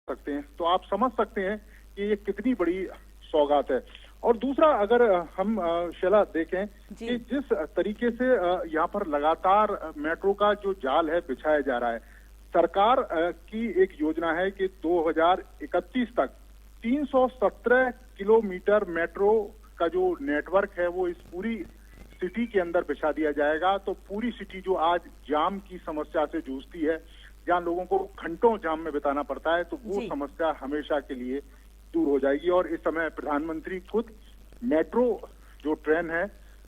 सकते हैं। तो आप समझ सकते हैं कि ये कितनी बड़ी सौगात है। और दूसरा, अगर हम शैला देखें कि जिस तरीके से यहाँ पर लगातार मेट्रो का जो जाल है बिछाया जा रहा है, सरकार की एक योजना है कि 2031 तक 317 किलोमीटर मेट्रो का जो नेटवर्क है वो इस पूरी सिटी के अंदर बिछा दिया जाएगा। तो पूरी सिटी जो आज जाम की समस्या से जूझती है, जहां लोगों को घंटों जाम में बिताना पड़ता है, तो वो समस्या हमेशा के लिए दूर हो जाएगी। और इस समय प्रधानमंत्री खुद मेट्रो जो ट्रेन है,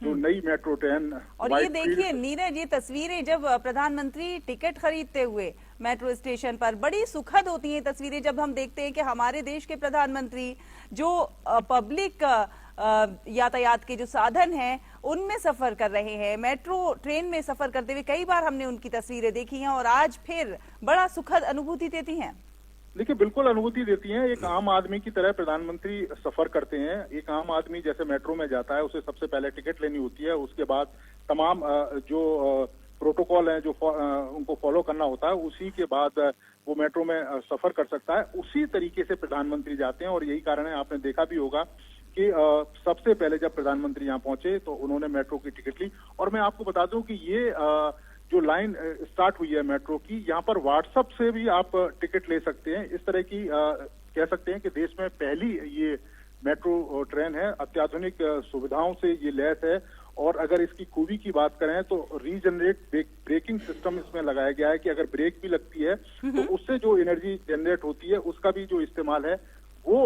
जो नई मेट्रो ट्रेन, और ये देखिए नीरज, ये तस्वीरें जब प्रधानमंत्री टिकट खरीदते हुए मेट्रो स्टेशन पर, बड़ी सुखद होती हैं तस्वीरें जब हम देखते हैं कि हमारे देश के प्रधानमंत्री जो पब्लिक यातायात के जो साधन हैं उनमें सफर कर रहे हैं, मेट्रो ट्रेन में सफर करते हुए कई बार हमने उनकी तस्वीरें देखी हैं और आज फिर बड़ा सुखद अनुभूति देती हैं। देखिए, बिल्कुल अनुभूति देती हैं। एक आम आदमी की तरह प्रधानमंत्री सफर करते हैं। एक आम आदमी जैसे मेट्रो में जाता है, उसे सबसे पहले टिकट लेनी होती है, उसके बाद तमाम जो प्रोटोकॉल हैं जो उनको फॉलो करना होता है, उसी के बाद वो मेट्रो में सफर कर सकता है। उसी तरीके से प्रधानमंत्री जाते हैं और यही कारण है, आपने देखा भी होगा कि सबसे पहले जब प्रधानमंत्री यहाँ पहुंचे तो उन्होंने मेट्रो की टिकट ली। और मैं आपको बता दूं कि ये जो लाइन स्टार्ट हुई है मेट्रो की, यहाँ पर व्हाट्सएप से भी आप टिकट ले सकते हैं। इस तरह की कह सकते हैं कि देश में पहली ये मेट्रो ट्रेन है। अत्याधुनिक सुविधाओं से ये लैस है। और अगर इसकी खूबी की बात करें तो रीजनरेट ब्रेकिंग सिस्टम इसमें लगाया गया है कि अगर ब्रेक भी लगती है तो उससे जो एनर्जी जनरेट होती है उसका भी जो इस्तेमाल है वो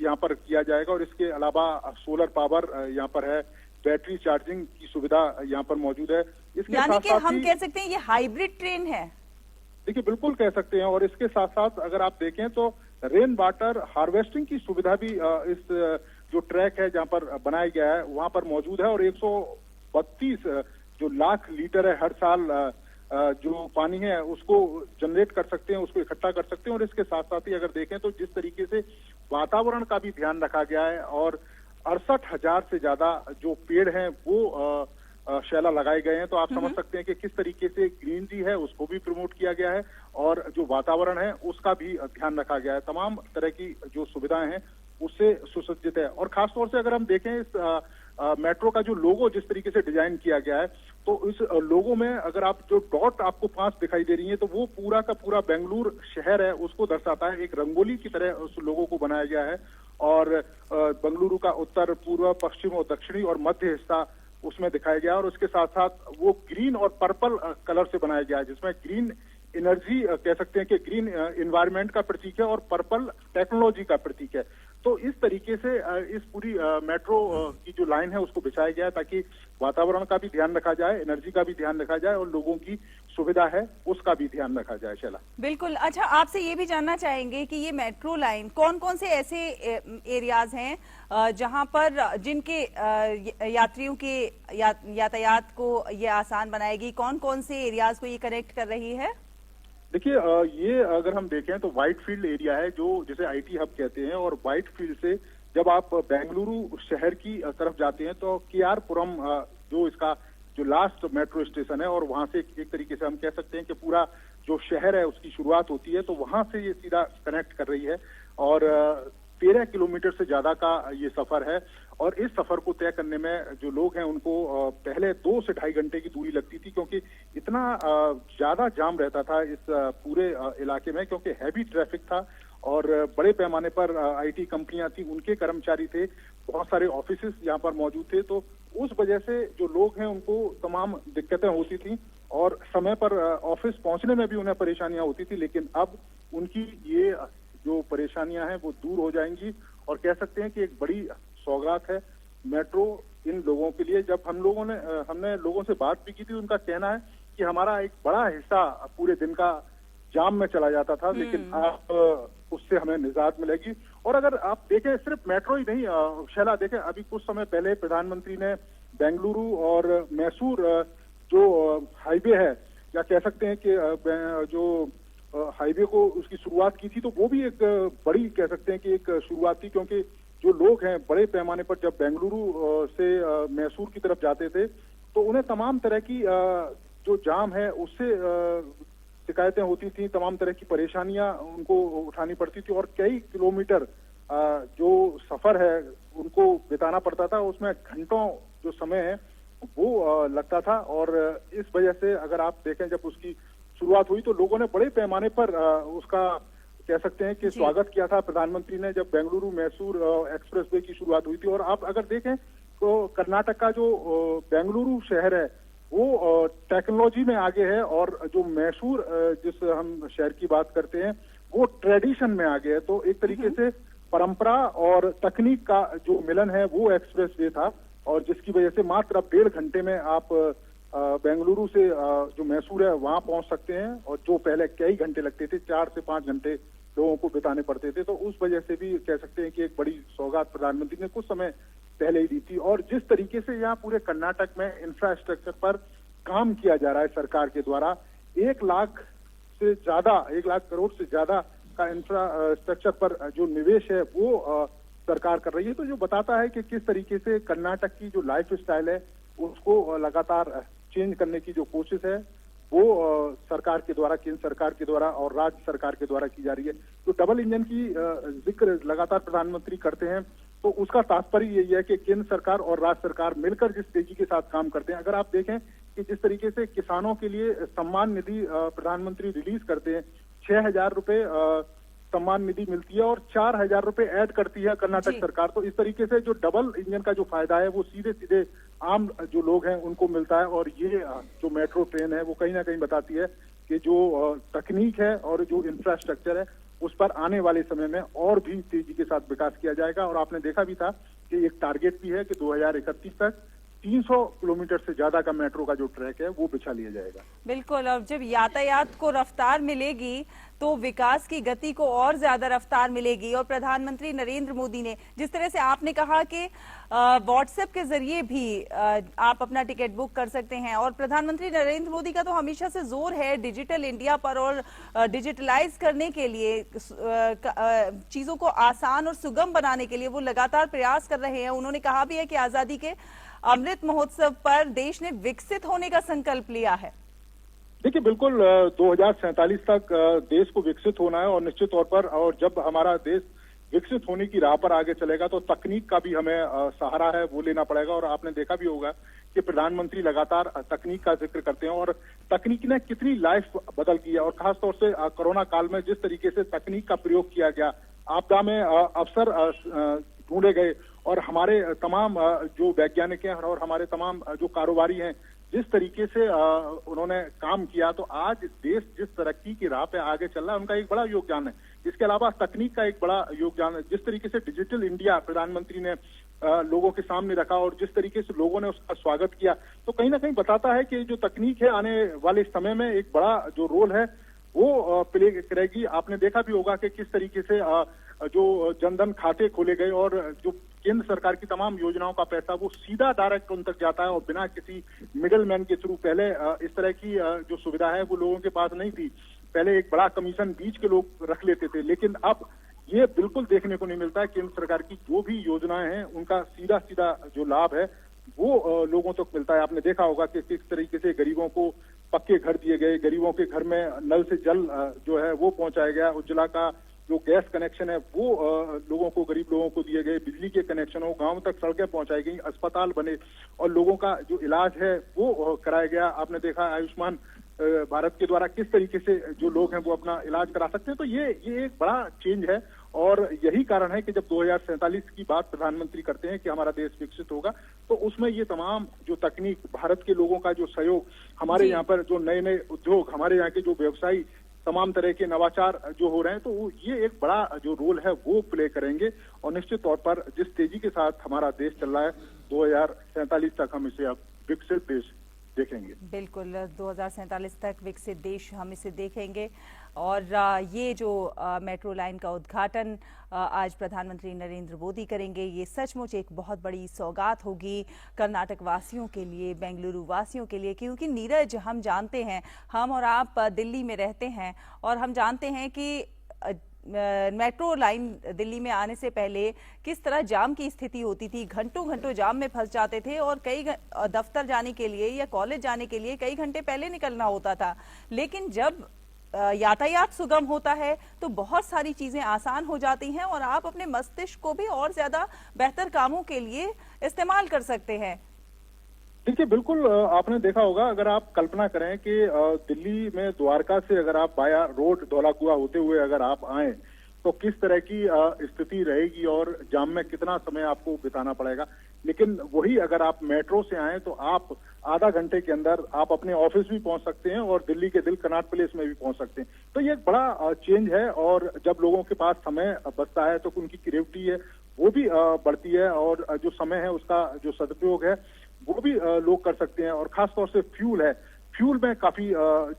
यहाँ पर किया जाएगा। और इसके अलावा सोलर पावर यहाँ पर है, बैटरी चार्जिंग की सुविधा यहाँ पर मौजूद है। इसके यानी कि हम कह सकते हैं ये हाइब्रिड ट्रेन है। देखिए, बिल्कुल कह सकते हैं। और इसके साथ साथ अगर आप देखें तो रेन वाटर हार्वेस्टिंग की सुविधा भी इस जो ट्रैक है जहाँ पर बनाया गया है वहां पर मौजूद है। और 132 जो लाख लीटर है हर साल जो पानी है उसको जनरेट कर सकते हैं, उसको इकट्ठा कर सकते हैं। और इसके साथ साथ ही अगर देखें तो जिस तरीके से वातावरण का भी ध्यान रखा गया है और 68,000 से ज्यादा जो पेड़ हैं वो शैला लगाए गए हैं, तो आप समझ सकते हैं कि किस तरीके से ग्रीनरी है उसको भी प्रमोट किया गया है और जो वातावरण है उसका भी ध्यान रखा गया है। तमाम तरह की जो सुविधाएं हैं उससे सुसज्जित है। और खासतौर से अगर हम देखें इस मेट्रो का जो लोगो जिस तरीके से डिजाइन किया गया है, तो इस लोगो में अगर आप जो डॉट आपको 5 दिखाई दे रही है तो वो पूरा का पूरा बेंगलुरु शहर है उसको दर्शाता है। एक रंगोली की तरह उस लोगो को बनाया गया है। और बेंगलुरु का उत्तर, पूर्व, पश्चिम और दक्षिणी और मध्य हिस्सा उसमें दिखाया गया। और उसके साथ साथ वो ग्रीन और पर्पल कलर से बनाया गया है, जिसमें ग्रीन एनर्जी कह सकते हैं कि ग्रीन एनवायरनमेंट का प्रतीक है और पर्पल टेक्नोलॉजी का प्रतीक है। तो इस तरीके से इस पूरी मेट्रो की जो लाइन है उसको बिछाया गया है ताकि वातावरण का भी ध्यान रखा जाए, एनर्जी का भी ध्यान रखा जाए और लोगों की सुविधा है उसका भी ध्यान रखा जाए। शैला, बिल्कुल। अच्छा, आपसे ये भी जानना चाहेंगे कि ये मेट्रो लाइन कौन कौन से ऐसे एरियाज हैं जहां पर जिनके यात्रियों के यातायात को ये आसान बनाएगी, कौन कौन से एरियाज को ये कनेक्ट कर रही है? देखिए, ये अगर हम देखें तो व्हाइट फील्ड एरिया है जो जिसे आईटी हब कहते हैं। और व्हाइट फील्ड से जब आप बेंगलुरु शहर की तरफ जाते हैं तो केआरपुरम जो इसका जो लास्ट मेट्रो स्टेशन है और वहां से एक तरीके से हम कह सकते हैं कि पूरा जो शहर है उसकी शुरुआत होती है, तो वहां से ये सीधा कनेक्ट कर रही है। और 13 किलोमीटर से ज्यादा का ये सफर है। और इस सफर को तय करने में जो लोग हैं उनको पहले 2 से ढाई घंटे की दूरी लगती थी, क्योंकि इतना ज्यादा जाम रहता था इस पूरे इलाके में, क्योंकि हैवी ट्रैफिक था और बड़े पैमाने पर आईटी कंपनियां थी, उनके कर्मचारी थे, बहुत सारे ऑफिसेस यहाँ पर मौजूद थे। तो उस वजह से जो लोग हैं उनको तमाम दिक्कतें होती थी और समय पर ऑफिस पहुंचने में भी उन्हें परेशानियां होती थी। लेकिन अब उनकी ये जो परेशानियां हैं वो दूर हो जाएंगी और कह सकते हैं कि एक बड़ी सौगात है मेट्रो इन लोगों के लिए। जब हमने लोगों से बात भी की थी, उनका कहना है कि हमारा एक बड़ा हिस्सा पूरे दिन का जाम में चला जाता था, लेकिन अब उससे हमें निजात मिलेगी। और अगर आप देखें सिर्फ मेट्रो ही नहीं शैला, देखें अभी कुछ समय पहले प्रधानमंत्री ने बेंगलुरु और मैसूर जो हाईवे है, या कह सकते हैं कि जो हाईवे को उसकी शुरुआत की थी, तो वो भी एक बड़ी कह सकते हैं कि एक शुरुआत थी, क्योंकि जो लोग हैं बड़े पैमाने पर जब बेंगलुरु से मैसूर की तरफ जाते थे तो उन्हें तमाम तरह की जो जाम है उससे शिकायतें होती थी, तमाम तरह की परेशानियां उनको उठानी पड़ती थी और कई किलोमीटर जो सफर है उनको बिताना पड़ता था। उसमें घंटों जो समय है वो लगता था और इस वजह से अगर आप देखें जब उसकी शुरुआत हुई तो लोगों ने बड़े पैमाने पर उसका कह सकते हैं कि स्वागत किया था प्रधानमंत्री ने जब बेंगलुरु मैसूर एक्सप्रेसवे की शुरुआत हुई थी। और आप अगर देखें तो कर्नाटक का जो बेंगलुरु शहर है वो टेक्नोलॉजी में आगे है और जो मैसूर जिस हम शहर की बात करते हैं वो ट्रेडिशन में आगे है। तो एक तरीके से परंपरा और तकनीक का जो मिलन है वो एक्सप्रेसवे था और जिसकी वजह से मात्र अब 1.5 घंटे में आप बेंगलुरु से जो मैसूर है वहां पहुंच सकते हैं और जो पहले कई घंटे लगते थे, 4 से 5 घंटे लोगों को बिताने पड़ते थे। तो उस वजह से भी कह सकते हैं कि एक बड़ी सौगात प्रधानमंत्री ने कुछ समय पहले ही दी थी। और जिस तरीके से यहाँ पूरे कर्नाटक में इंफ्रास्ट्रक्चर पर काम किया जा रहा है सरकार के द्वारा, 1 लाख करोड़ से ज्यादा का इंफ्रास्ट्रक्चर पर जो निवेश है वो सरकार कर रही है। तो जो बताता है कि किस तरीके से कर्नाटक की जो लाइफ स्टाइल है उसको लगातार चेंज करने की जो कोशिश है वो सरकार के द्वारा, केंद्र सरकार के द्वारा और राज्य सरकार के द्वारा की जा रही है। तो डबल इंजन की जिक्र लगातार प्रधानमंत्री करते हैं तो उसका तात्पर्य यही है कि केंद्र सरकार और राज्य सरकार मिलकर जिस तेजी के साथ काम करते हैं। अगर आप देखें कि जिस तरीके से किसानों के लिए सम्मान निधि प्रधानमंत्री रिलीज करते हैं, 6,000 रुपए सम्मान निधि मिलती है और 4,000 रुपए ऐड करती है कर्नाटक सरकार। तो इस तरीके से जो डबल इंजन का जो फायदा है वो सीधे सीधे आम जो लोग हैं उनको मिलता है। और ये जो मेट्रो ट्रेन है वो कहीं ना कहीं बताती है कि जो तकनीक है और जो इंफ्रास्ट्रक्चर है उस पर आने वाले समय में और भी तेजी के साथ विकास किया जाएगा। और आपने देखा भी था कि एक टारगेट भी है कि 2031 तक 300 किलोमीटर से ज्यादा का मेट्रो का जो ट्रैक है वो बिछा लिया जाएगा। बिल्कुल, और जब यातायात को रफ्तार मिलेगी तो विकास की गति को और ज्यादा रफ्तार मिलेगी। और प्रधानमंत्री नरेंद्र मोदी ने जिस तरह से आपने कहा कि व्हाट्सएप के जरिए भी आप अपना टिकट बुक कर सकते हैं, और प्रधानमंत्री नरेंद्र मोदी का तो हमेशा से जोर है डिजिटल इंडिया पर और डिजिटलाइज करने के लिए, चीजों को आसान और सुगम बनाने के लिए वो लगातार प्रयास कर रहे हैं। उन्होंने कहा भी है कि आजादी के अमृत महोत्सव पर देश ने विकसित होने का संकल्प लिया है। देखिए बिल्कुल 2047 तक देश को विकसित होना है और निश्चित तौर पर, और जब हमारा देश विकसित होने की राह पर आगे चलेगा तो तकनीक का भी हमें सहारा है वो लेना पड़ेगा। और आपने देखा भी होगा कि प्रधानमंत्री लगातार तकनीक का जिक्र करते हैं और तकनीक ने कितनी लाइफ बदल की है। और खासतौर से कोरोना काल में जिस तरीके से तकनीक का प्रयोग किया गया, आपदा में अवसर ढूंढे गए और हमारे तमाम जो वैज्ञानिक हैं और हमारे तमाम जो कारोबारी हैं जिस तरीके से उन्होंने काम किया, तो आज देश जिस तरक्की की राह पे आगे चल रहा है उनका एक बड़ा योगदान है। इसके अलावा तकनीक का एक बड़ा योगदान है। जिस तरीके से डिजिटल इंडिया प्रधानमंत्री ने लोगों के सामने रखा और जिस तरीके से लोगों ने उसका स्वागत किया, तो कहीं ना कहीं बताता है कि जो तकनीक है आने वाले समय में एक बड़ा जो रोल है वो प्ले करेगी। आपने देखा भी होगा कि किस तरीके से जो जनधन खाते खोले गए और जो केंद्र सरकार की तमाम योजनाओं का पैसा वो सीधा डायरेक्ट उन तक जाता है और बिना किसी मिडल मैन के थ्रू। पहले इस तरह की जो सुविधा है वो लोगों के पास नहीं थी। पहले एक बड़ा कमीशन बीच के लोग रख लेते थे, लेकिन अब ये बिल्कुल देखने को नहीं मिलता है। केंद्र सरकार की जो भी योजनाएं हैं उनका सीधा सीधा जो लाभ है वो लोगों तक मिलता है। आपने देखा होगा कि किस तरीके से गरीबों को पक्के घर दिए गए, गरीबों के घर में नल से जल जो है वो पहुंचाया गया, उज्ज्वला का जो गैस कनेक्शन है वो लोगों को, गरीब लोगों को दिए गए, बिजली के कनेक्शन हो, गांव तक सड़कें पहुंचाई गई, अस्पताल बने और लोगों का जो इलाज है वो कराया गया। आपने देखा आयुष्मान भारत के द्वारा किस तरीके से जो लोग हैं वो अपना इलाज करा सकते हैं। तो ये एक बड़ा चेंज है और यही कारण है कि जब 2047 की बात प्रधानमंत्री करते हैं कि हमारा देश विकसित होगा, तो उसमें ये तमाम जो तकनीक, भारत के लोगों का जो सहयोग, हमारे यहाँ पर जो नए नए उद्योग, हमारे यहाँ के जो व्यवसायी, तमाम तरह के नवाचार जो हो रहे हैं, तो ये एक बड़ा जो रोल है वो प्ले करेंगे। और निश्चित तौर पर जिस तेजी के साथ हमारा देश चल रहा है, 2047 तक हम इसे अब विकसित देश देखेंगे। बिल्कुल, 2047 तक विकसित देश हम इसे देखेंगे। और ये जो मेट्रो लाइन का उद्घाटन आज प्रधानमंत्री नरेंद्र मोदी करेंगे, ये सचमुच एक बहुत बड़ी सौगात होगी कर्नाटक वासियों के लिए, बेंगलुरु वासियों के लिए। क्योंकि नीरज, हम जानते हैं, हम और आप दिल्ली में रहते हैं और हम जानते हैं कि मेट्रो लाइन दिल्ली में आने से पहले किस तरह जाम की स्थिति होती थी। घंटों घंटों जाम में फंस जाते थे और कई दफ्तर जाने के लिए या कॉलेज जाने के लिए कई घंटे पहले निकलना होता था। लेकिन जब यातायात सुगम होता है तो बहुत सारी चीजें आसान हो जाती हैं और आप अपने मस्तिष्क को भी और ज्यादा बेहतर कामों के लिए इस्तेमाल कर सकते हैं। देखिए, बिल्कुल आपने देखा होगा, अगर आप कल्पना करें कि दिल्ली में द्वारका से अगर आप बाया रोड धौलाकुआं होते हुए अगर आप आए तो किस तरह की स्थिति रहेगी और जाम में कितना समय आपको बिताना पड़ेगा। लेकिन वही अगर आप मेट्रो से आए तो आप आधा घंटे के अंदर आप अपने ऑफिस भी पहुंच सकते हैं और दिल्ली के दिल कनॉट प्लेस में भी पहुंच सकते हैं। तो ये एक बड़ा चेंज है और जब लोगों के पास समय बचता है तो उनकी क्रिएटिविटी है वो भी बढ़ती है और जो समय है उसका जो सदुपयोग है वो भी लोग कर सकते हैं। और खासतौर से फ्यूल है, फ्यूल में काफी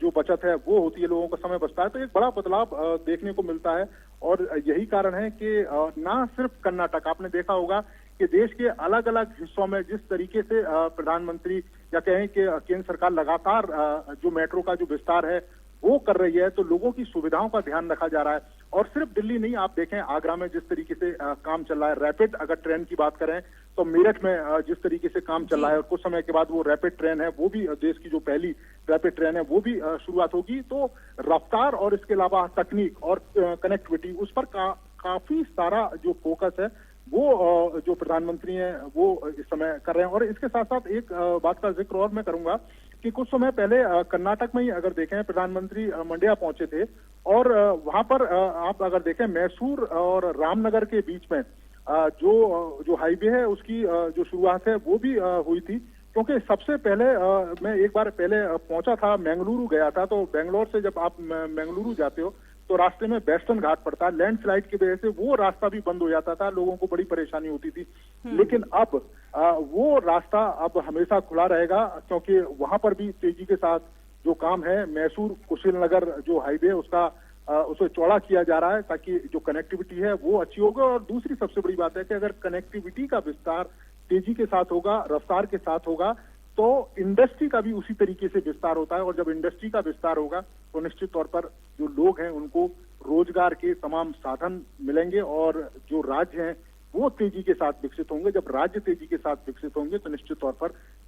जो बचत है वो होती है, लोगों का समय बचता है। तो एक बड़ा बदलाव देखने को मिलता है और यही कारण है कि ना सिर्फ कर्नाटक, आपने देखा होगा कि देश के अलग अलग हिस्सों में जिस तरीके से प्रधानमंत्री या कहें कि केंद्र सरकार लगातार जो मेट्रो का जो विस्तार है वो कर रही है, तो लोगों की सुविधाओं का ध्यान रखा जा रहा है। और सिर्फ दिल्ली नहीं, आप देखें आगरा में जिस तरीके से काम चल रहा है, रैपिड अगर ट्रेन की बात करें तो मेरठ में जिस तरीके से काम चल रहा है और कुछ समय के बाद वो रैपिड ट्रेन है वो भी देश की जो पहली रैपिड ट्रेन है वो भी शुरुआत होगी। तो रफ्तार और इसके अलावा तकनीक और कनेक्टिविटी उस पर काफी सारा जो फोकस है वो जो प्रधानमंत्री हैं वो इस समय कर रहे हैं। और इसके साथ साथ एक बात का जिक्र और मैं करूंगा कि कुछ समय पहले कर्नाटक में ही अगर देखें प्रधानमंत्री मंड्या पहुंचे थे और वहां पर आप अगर देखें मैसूर और रामनगर के बीच में जो हाईवे है उसकी जो शुरुआत है वो भी हुई थी। क्योंकि सबसे पहले मैं एक बार पहले पहुंचा था, बेंगलुरु गया था, तो बेंगलोर से जब आप बेंगलुरु जाते हो तो रास्ते में वेस्टर्न घाट पड़ता है, लैंडस्लाइड की वजह से वो रास्ता भी बंद हो जाता था, लोगों को बड़ी परेशानी होती थी। लेकिन अब वो रास्ता अब हमेशा खुला रहेगा क्योंकि वहां पर भी तेजी के साथ जो काम है, मैसूर कुशीनगर जो हाईवे है उसका उसे चौड़ा किया जा रहा है ताकि जो कनेक्टिविटी है वो अच्छी होगा। और दूसरी सबसे बड़ी बात है कि अगर कनेक्टिविटी का विस्तार तेजी के साथ होगा, रफ्तार के साथ होगा, तो इंडस्ट्री का भी उसी तरीके से विस्तार होता है। और जब इंडस्ट्री का विस्तार होगा तो निश्चित तौर पर जो लोग हैं उनको रोजगार के तमाम साधन मिलेंगे और जो राज्य हैं वो तेजी के साथ विकसित होंगे। जब राज्य तेजी के साथ विकसित होंगे तो निश्चित तौर पर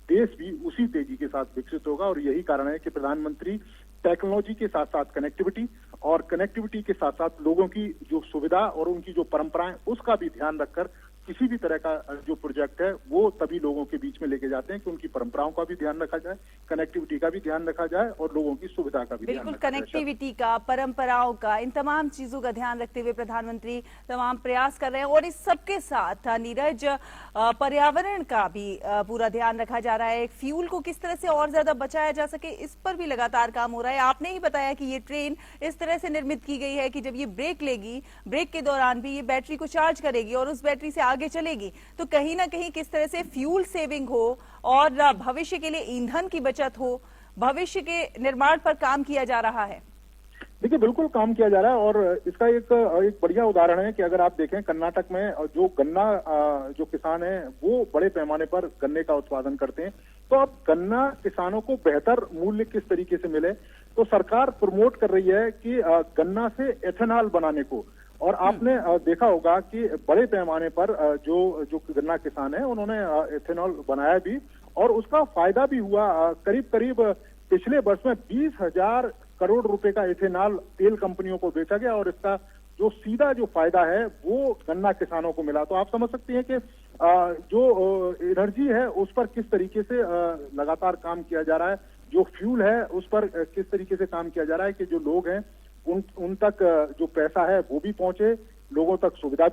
देश भी उसी तेजी के साथ विकसित होगा। और यही कारण है कि प्रधानमंत्री टेक्नोलॉजी के साथ साथ कनेक्टिविटी और कनेक्टिविटी के साथ साथ लोगों की जो सुविधा और उनकी जो परंपराएं उसका भी ध्यान रखकर किसी भी तरह का जो प्रोजेक्ट है वो तभी लोगों के बीच में लेके जाते हैं कि उनकी परंपराओं का भी ध्यान रखा जाए, कनेक्टिविटी का भी ध्यान रखा जाए और लोगों की सुविधा का भी ध्यान रखा जाए। कनेक्टिविटी का, परंपराओं का, इन तमाम चीजों का ध्यान रखते हुए प्रधानमंत्री तमाम प्रयास कर रहे हैं। और इस सबके साथ नीरज, पर्यावरण का भी पूरा ध्यान रखा जा रहा है। फ्यूल को किस तरह से और ज्यादा बचाया जा सके इस पर भी लगातार काम हो रहा है। आपने ही बताया कि ये ट्रेन इस तरह से निर्मित की गई है कि जब ये ब्रेक लेगी, ब्रेक के दौरान भी ये बैटरी को चार्ज करेगी और उस बैटरी से आगे चलेगी। तो कहीं ना कहीं किस तरह से फ्यूल सेविंग हो और भविष्य के लिए ईंधन की बचत हो, भविष्य के निर्माण पर काम किया जा रहा है। देखिए, बिल्कुल काम किया जा रहा है और इसका एक बढ़िया उदाहरण है कि अगर आप देखें कर्नाटक में जो गन्ना जो किसान हैं वो बड़े पैमाने पर गन्ने का उत्पादन करते हैं। तो अब गन्ना किसानों को बेहतर मूल्य किस तरीके से मिले, तो सरकार प्रमोट कर रही है कि गन्ना से एथेनॉल बनाने को। और आपने देखा होगा कि बड़े पैमाने पर जो गन्ना किसान है उन्होंने एथेनॉल बनाया भी और उसका फायदा भी हुआ। करीब करीब पिछले वर्ष में 20,000 करोड़ रुपए का एथेनॉल तेल कंपनियों को बेचा गया और इसका जो सीधा जो फायदा है वो गन्ना किसानों को मिला। तो आप समझ सकते हैं कि जो एनर्जी है उस पर किस तरीके से लगातार काम किया जा रहा है, जो फ्यूल है उस पर किस तरीके से काम किया जा रहा है कि जो लोग हैं उन तक जो पैसा है वो भी पहुंचे, लोगों तक सुविधा भी